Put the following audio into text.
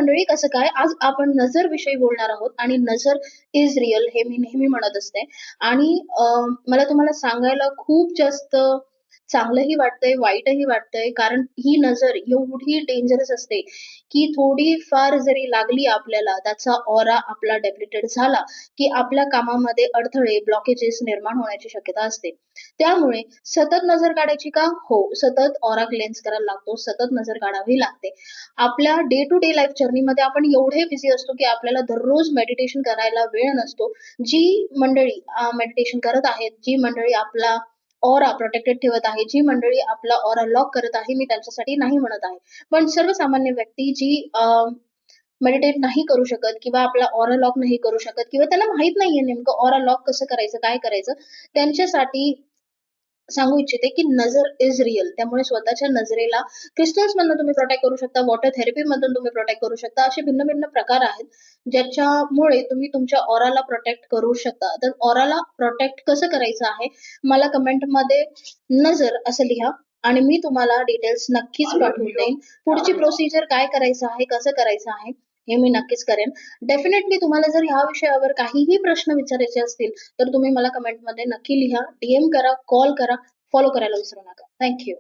मंडळी कसं काय, आज आपण नजर विषयी बोलणार आहोत आणि नजर इज रिअल हे मी नेहमी म्हणत असते. आणि मला तुम्हाला सांगायला खूप जास्त चांगलंही वाटतंय, वाईटही वाटतंय. कारण ही नजर एवढी डेंजरस असते, की थोडी फार जरी लागली आपल्याला, त्याचा ऑरा आपला डेप्लिटेड झाला, की आपल्या कामामध्ये अडथळे, ब्लॉकेजेस निर्माण होण्याची शक्यता असते. त्यामुळे सतत नजर काढायची का? हो, सतत ऑरा क्लेन्स करायला लागतो, सतत नजर काढावी लागते. आपल्या डे टू डे लाईफ जर्नीमध्ये आपण एवढे बिझी असतो, की आपल्याला दररोज मेडिटेशन करायला वेळ नसतो. जी मंडळी मेडिटेशन करत आहेत, जी मंडळी आपला ऑरा प्रोटेक्टेड ठेवत आहे, जी मंडळी आपला ऑरा लॉक करत आहे, मी त्यांच्यासाठी नाही म्हणत आहे. पण सर्वसामान्य व्यक्ती जी मेडिटेट नाही करू शकत किंवा आपला ऑरा लॉक नाही करू शकत किंवा त्याला माहित नाहीये नेमकं ऑरा लॉक कसं करायचं, काय करायचं, त्यांच्यासाठी सांगू इच्छिते की नजर इज रिअल. त्यामुळे स्वतःच्या नजरेला क्रिस्टल्स मधून तुम्ही प्रोटेक्ट करू शकता, वॉटर थेरपी मधून तुम्ही प्रोटेक्ट करू शकता. असे भिन्न भिन्न प्रकार आहेत ज्याच्यामुळे तुम्ही तुमच्या ऑराला प्रोटेक्ट करू शकता. तर ऑराला प्रोटेक्ट कसं करायचं आहे, मला कमेंटमध्ये नजर असं लिहा आणि मी तुम्हाला डिटेल्स नक्कीच पाठवून देईन. पुढची प्रोसिजर काय करायचं आहे, कसं करायचं आहे हे मी नक्कीच करेन. डेफिनेटली तुम्हाला जर ह्या विषयावर काहीही प्रश्न विचारायचे असतील तर तुम्ही मला कमेंटमध्ये नक्की लिहा, DM करा, कॉल करा, फॉलो करायला विसरू नका. Thank you.